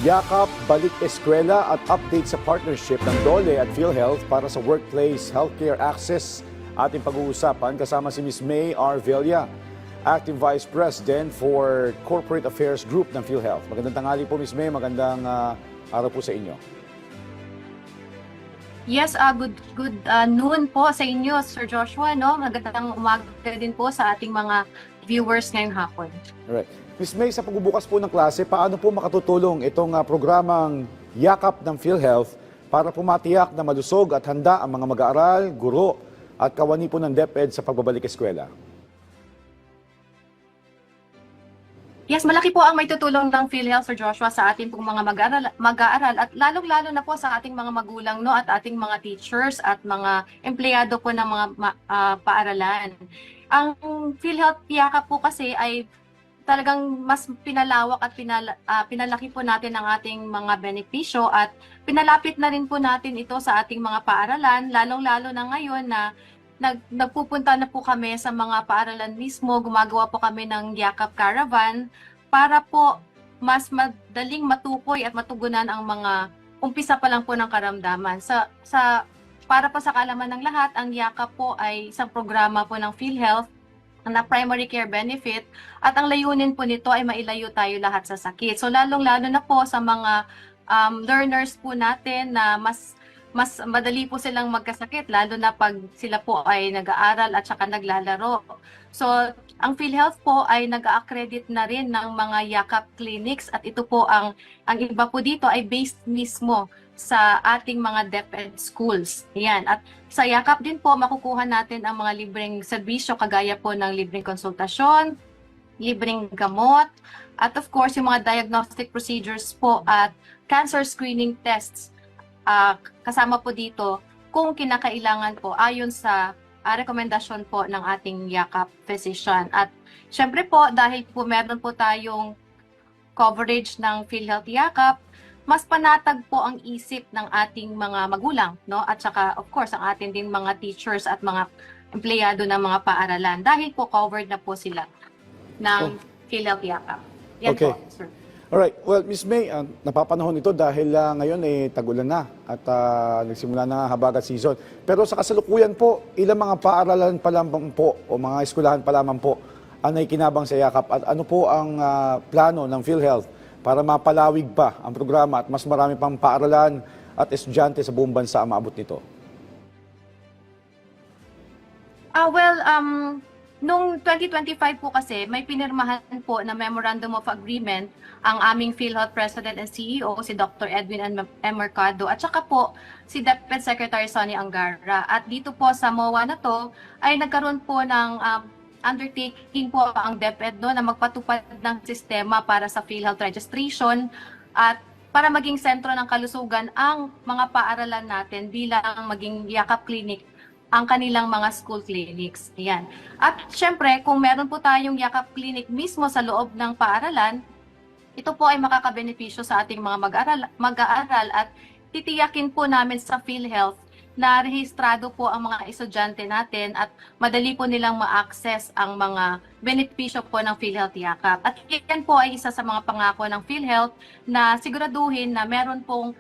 Yakap, Balik Eskwela at update sa partnership ng DOLE at PhilHealth para sa workplace healthcare access. Ating pag-uusapan kasama si Ms. May R. Villa, Acting Vice President for Corporate Affairs Group ng PhilHealth. Magandang tanghali po, Ms. May. Magandang araw po sa inyo. Yes, good noon po sa inyo, Sir Joshua. No? Magandang umaga din po sa ating mga viewers ngayong hapon. Alright. Ms. May, sa pagbubukas po ng klase, paano po makatutulong itong programang Yakap ng PhilHealth para po matiyak na malusog at handa ang mga mag-aaral, guro at kawani po ng DepEd sa pagbabalik eskwela? Yes, malaki po ang may tutulong ng PhilHealth, Sir Joshua, sa ating pong mga mag-aaral at lalong-lalo na po sa ating mga magulang, no, at ating mga teachers at mga empleyado po ng mga paaralan. Ang PhilHealth Yakap po kasi ay talagang mas pinalawak at pinalaki po natin ang ating mga benepisyo at pinalapit na rin po natin ito sa ating mga paaralan, lalong-lalo na ngayon na nagpupunta na po kami sa mga paaralan mismo, gumagawa po kami ng Yakap Caravan para po mas madaling matukoy at matugunan ang mga umpisa pa lang po ng karamdaman. Para po sa kaalaman ng lahat, ang Yakap po ay isang programa po ng PhilHealth na primary care benefit at ang layunin po nito ay mailayo tayo lahat sa sakit. So lalong-lalo na po sa mga learners po natin na mas madali po silang magkasakit lalo na pag sila po ay nag-aaral at saka naglalaro. So ang PhilHealth po ay nag-accredit na rin ng mga Yakap clinics at ito po ang iba po dito ay based mismo sa ating mga DepEd schools. Yan. At sa Yakap din po, makukuha natin ang mga libreng serbisyo kagaya po ng libreng konsultasyon, libreng gamot, at of course, yung mga diagnostic procedures po at cancer screening tests. Kasama po dito kung kinakailangan po ayon sa rekomendasyon po ng ating Yakap physician. At syempre po, dahil po meron po tayong coverage ng PhilHealth Yakap, mas panatag po ang isip ng ating mga magulang, no? At saka of course ang ating din mga teachers at mga empleyado ng mga paaralan dahil po covered na po sila ng PhilHealth Yakap. Yan Okay. po, sir. Alright, well, Ms. May, napapanahon ito dahil ngayon tagulan na at nagsimula na habagat season. Pero sa kasalukuyan po, ilang mga paaralan pa lamang po o mga eskwelahan pa lamang po ang naikinabang sa Yakap at ano po ang plano ng PhilHealth para mapalawig pa ang programa at mas marami pang paaralan at estudyante sa buong bansa ang maabot nito? Noong 2025 po kasi, may pinirmahan po na Memorandum of Agreement ang aming PhilHealth President and CEO, si Dr. Edwin M. Mercado, at saka po si DepEd Secretary Sonny Angara. At dito po sa MOA na to, ay nagkaroon po ng undertaking po ang DepEd na magpatupad ng sistema para sa PhilHealth registration at para maging sentro ng kalusugan ang mga paaralan natin bilang maging Yakap Clinic ang kanilang mga school clinics. Yan. At syempre, kung meron po tayong Yakap Clinic mismo sa loob ng paaralan, ito po ay makakabenepisyo sa ating mga mag-aaral at titiyakin po namin sa PhilHealth na rehistrado po ang mga estudyante natin at madali po nilang ma-access ang mga benepisyo po ng PhilHealth Yakap. At yan po ay isa sa mga pangako ng PhilHealth na siguraduhin na meron pong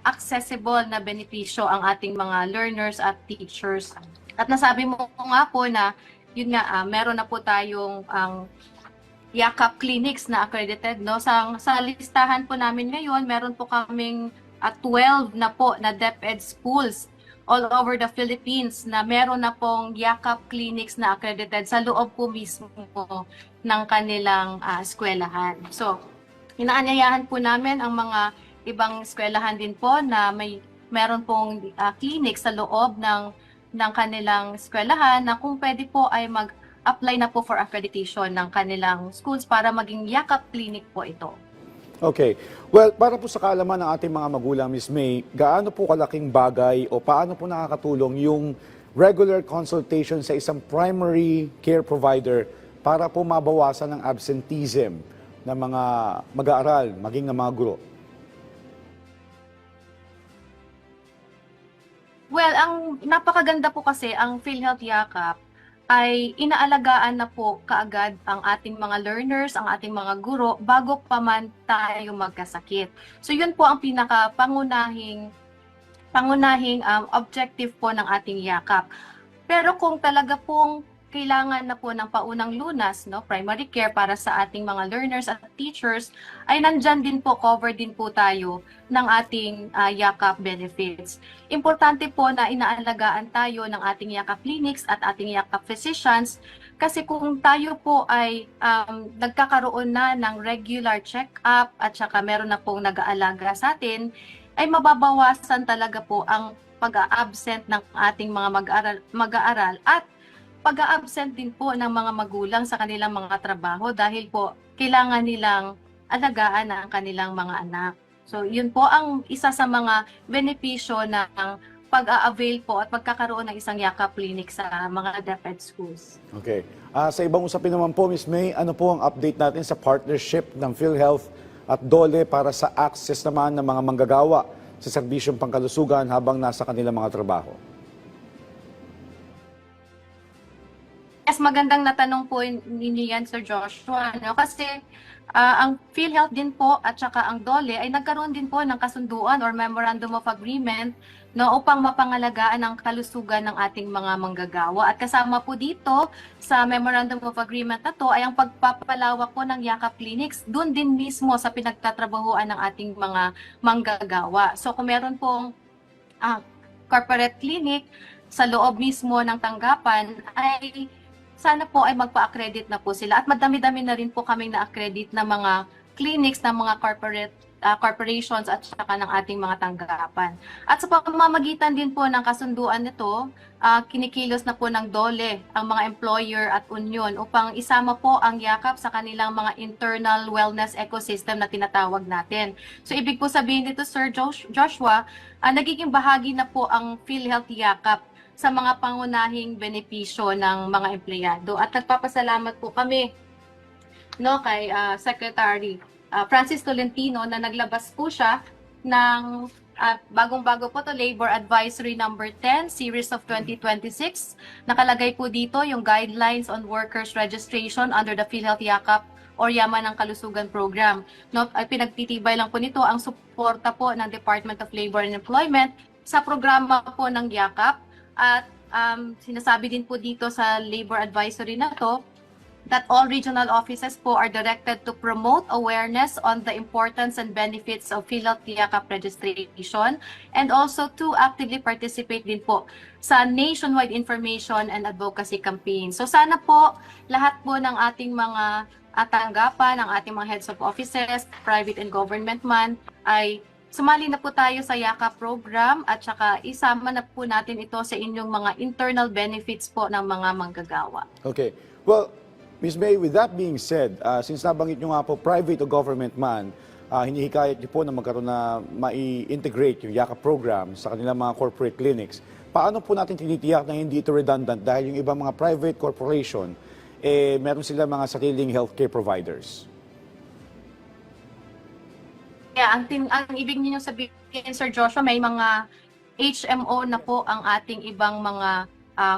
accessible na benepisyo ang ating mga learners at teachers. At nasabi mo nga po na yun nga, meron na po tayong Yakap clinics na accredited, no? Sa listahan po namin ngayon, meron po kaming 12 na po na DepEd schools all over the Philippines na meron na pong Yakap clinics na accredited sa loob po mismo ng kanilang eskwelahan. So, inaanyayahan po namin ang mga ibang eskwelahan din po na meron pong clinic sa loob ng kanilang eskwelahan na kung pwede po ay mag-apply na po for accreditation ng kanilang schools para maging Yakap clinic po ito. Okay. Well, para po sa kaalaman ng ating mga magulang, Ms. May, gaano po kalaking bagay o paano po nakakatulong yung regular consultation sa isang primary care provider para po mabawasan ang absenteeism ng mga mag-aaral, maging ng mga guro? Well, ang napakaganda po kasi ang PhilHealth Yakap ay inaalagaan na po kaagad ang ating mga learners, ang ating mga guro, bago pa man tayo magkasakit. So yun po ang pangunahing objective po ng ating yakap. Pero kung talaga pong kailangan na po ng paunang lunas, no, primary care para sa ating mga learners at teachers, ay nandyan din po, cover din po tayo ng ating yakap benefits. Importante po na inaalagaan tayo ng ating yakap clinics at ating yakap physicians, kasi kung tayo po ay nagkakaroon na ng regular check-up at saka meron na pong nag-aalaga sa atin, ay mababawasan talaga po ang pag-a-absent ng ating mga mag-aaral at pag-a-absent din po ng mga magulang sa kanilang mga trabaho dahil po kailangan nilang alagaan ang kanilang mga anak. So yun po ang isa sa mga benepisyo ng pag-a-avail po at pagkakaroon ng isang yakap clinic sa mga DepEd schools. Okay. Sa ibang usapin naman po, Ms. May, ano po ang update natin sa partnership ng PhilHealth at DOLE para sa access naman ng mga manggagawa sa serbisyong pangkalusugan habang nasa kanilang mga trabaho? Yes, magandang natanong po ninyo yan, Sir Joshua. No? Kasi ang PhilHealth din po at saka ang DOLE ay nagkaroon din po ng kasunduan or Memorandum of Agreement, no, upang mapangalagaan ang kalusugan ng ating mga manggagawa. At kasama po dito sa Memorandum of Agreement na to ay ang pagpapalawak po ng yakap clinics doon din mismo sa pinagtatrabahuan ng ating mga manggagawa. So kung meron pong corporate clinic sa loob mismo ng tanggapan, ay sana po ay magpa-accredit na po sila. At madami-dami na rin po kaming na-accredit na mga clinics ng mga corporations at saka ng ating mga tanggapan. At sa pamamagitan din po ng kasunduan nito, kinikilos na po ng DOLE ang mga employer at union upang isama po ang yakap sa kanilang mga internal wellness ecosystem na tinatawag natin. So ibig po sabihin dito, Sir Joshua, nagiging bahagi na po ang PhilHealth yakap sa mga pangunahing benepisyo ng mga empleyado. At nagpapasalamat po kami, no, kay Secretary Francis Tolentino na naglabas po siya ng bagong-bago po to Labor Advisory number 10 series of 2026. Nakalagay po dito yung guidelines on workers registration under the PhilHealth yakap or Yaman ng Kalusugan Program. No, ay pinagtitibay lang po nito ang suporta po ng Department of Labor and Employment sa programa po ng yakap. At sinasabi din po dito sa labor advisory na to that all regional offices po are directed to promote awareness on the importance and benefits of PhilHealth yakap registration and also to actively participate din po sa nationwide information and advocacy campaign. So sana po lahat po ng ating mga tanggapan, ng ating mga heads of offices, private and government man, ay sumali na po tayo sa yakap program at saka isama na po natin ito sa inyong mga internal benefits po ng mga manggagawa. Okay. Well, Ms. May, with that being said, since nabanggit nyo nga po private o government man, hinihikayat nyo po na magkaroon na mai-integrate yung yakap program sa kanilang mga corporate clinics. Paano po natin tinitiyak na hindi ito redundant dahil yung ibang mga private corporation, meron sila mga sariling healthcare providers? Yeah, ang ibig niyo sabihin, Sir Joshua, may mga HMO na po ang ating ibang mga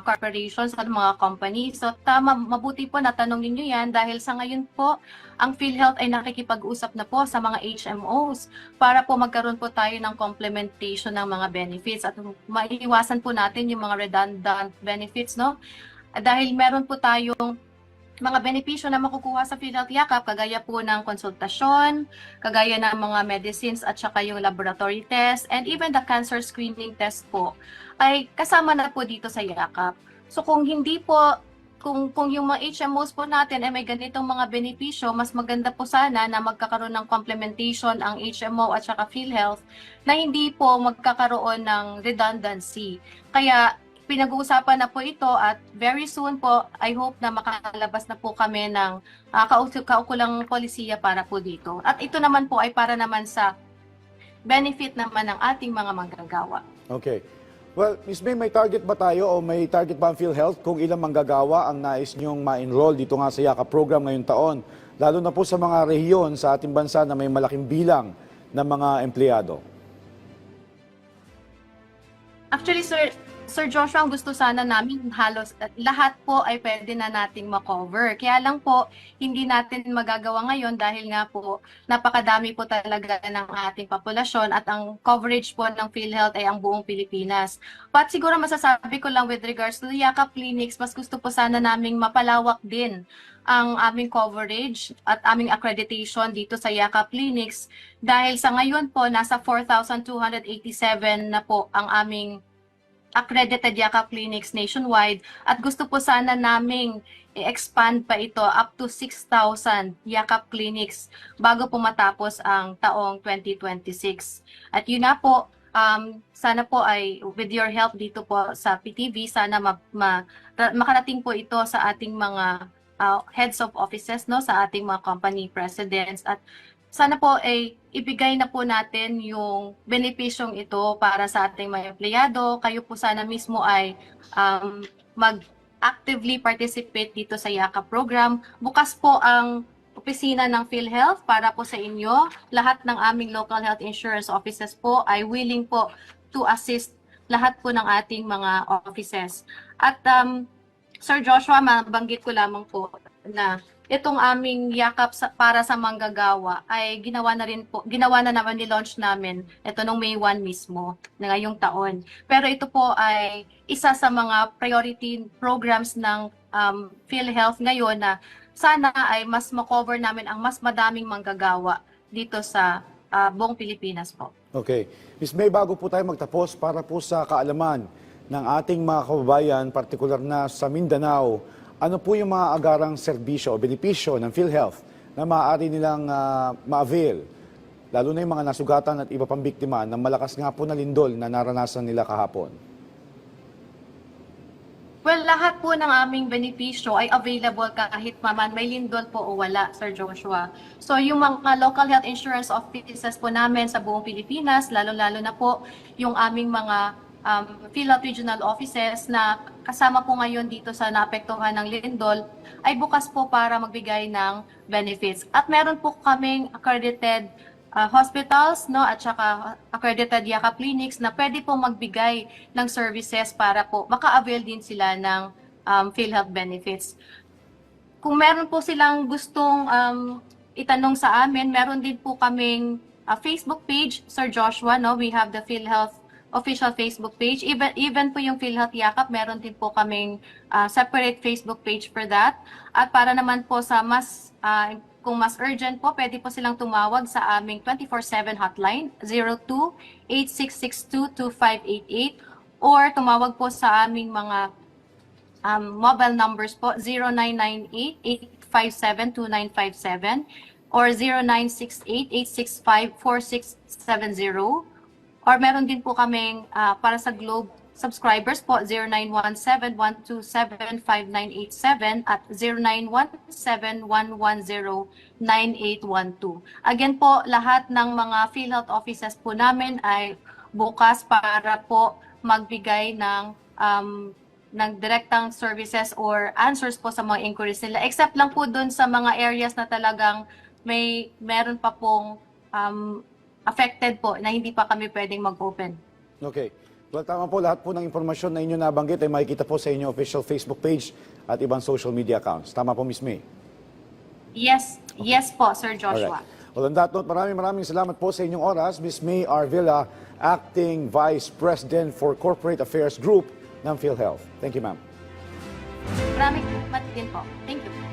corporations at mga companies. So tama, mabuti po natanong ninyo yan dahil sa ngayon po, ang PhilHealth ay nakikipag-usap na po sa mga HMOs para po magkaroon po tayo ng complementation ng mga benefits at maiiwasan po natin yung mga redundant benefits, no? Dahil meron po tayong mga benepisyo na makukuha sa PhilHealth yakap, kagaya po ng konsultasyon, kagaya ng mga medicines at saka yung laboratory test, and even the cancer screening test po, ay kasama na po dito sa yakap. So kung hindi po, kung yung mga HMOs po natin ay may ganitong mga benepisyo, mas maganda po sana na magkakaroon ng complementation ang HMO at saka PhilHealth na hindi po magkakaroon ng redundancy. Kaya pinag-uusapan na po ito at very soon po, I hope na makalabas na po kami ng kaukulang polisiya para po dito. At ito naman po ay para naman sa benefit naman ng ating mga manggagawa. Okay. Well, Ms. May target ba tayo o may target ba ang PhilHealth kung ilang manggagawa ang nais nyong ma-enroll dito nga sa yakap program ngayong taon? Lalo na po sa mga rehiyon sa ating bansa na may malaking bilang ng mga empleyado. Actually, sir, Sir Joshua, ang gusto sana namin halos lahat po ay pwede na nating makover. Kaya lang po, hindi natin magagawa ngayon dahil nga po napakadami po talaga ng ating populasyon at ang coverage po ng PhilHealth ay ang buong Pilipinas. But siguro masasabi ko lang with regards to the Yakap Clinics, mas gusto po sana naming mapalawak din ang aming coverage at aming accreditation dito sa Yakap Clinics dahil sa ngayon po nasa 4,287 na po ang aming accredited Yakap Clinics nationwide at gusto po sana naming i-expand pa ito up to 6,000 Yakap Clinics bago po matapos ang taong 2026. At yun na po, sana po ay with your help dito po sa PTV, sana makarating po ito sa ating mga heads of offices, no, sa ating mga company presidents at sana po ay ibigay na po natin yung benepisyong ito para sa ating mga empleyado. Kayo po sana mismo ay mag-actively participate dito sa Yakap program. Bukas po ang opisina ng PhilHealth para po sa inyo. Lahat ng aming local health insurance offices po ay willing po to assist lahat po ng ating mga offices. At Sir Joshua, mabanggit ko lamang po na itong aming yakap para sa manggagawa ay ginawa na naman ni-launch namin ito nung May 1 mismo na ngayong taon. Pero ito po ay isa sa mga priority programs ng PhilHealth ngayon na sana ay mas makover namin ang mas madaming manggagawa dito sa buong Pilipinas po. Okay. Ms. May, bago po tayo magtapos, para po sa kaalaman ng ating mga kababayan, partikular na sa Mindanao, ano po yung mga agarang serbisyo o benepisyo ng PhilHealth na maaari nilang ma-avail, lalo na yung mga nasugatan at iba pang biktima ng malakas nga po na lindol na naranasan nila kahapon? Well, lahat po ng aming benepisyo ay available kahit maman may lindol po o wala, Sir Joshua. So yung mga local health insurance offices po namin sa buong Pilipinas, lalo-lalo na po yung aming mga PhilHealth regional offices na kasama po ngayon dito sa naapektuhan ng lindol ay bukas po para magbigay ng benefits. At meron po kaming accredited hospitals, no, at saka accredited Yakap clinics na pwede po magbigay ng services para po maka-avail din sila ng PhilHealth benefits. Kung meron po silang gustong itanong sa amin, meron din po kaming Facebook page, Sir Joshua, no, we have the PhilHealth official Facebook page. Even po yung PhilHealth Yakap, meron din po kaming separate Facebook page for that. At para naman po sa kung mas urgent po, pwede po silang tumawag sa aming 24/7 hotline, 02-8662-2588, or tumawag po sa aming mga mobile numbers po, 0998-857-2957, or 0968-865-4670. Or meron din po kaming para sa Globe subscribers po, 0917-127-5987 at 0917-110-9812. Again po, lahat ng mga PhilHealth offices po namin ay bukas para po magbigay ng direktang services or answers po sa mga inquiries nila. Except lang po dun sa mga areas na talagang meron pa pong affected po na hindi pa kami pwedeng mag-open. Okay. Well, tama po, lahat po ng impormasyon na inyo nabanggit ay makikita po sa inyong official Facebook page at ibang social media accounts. Tama po, Ms. May? Yes, yes po, Sir Joshua. Alright. Well, on that note, maraming salamat po sa inyong oras, Ms. May Arvilla, Acting Vice President for Corporate Affairs Group ng PhilHealth. Thank you, ma'am. Maraming salamat din po. Thank you.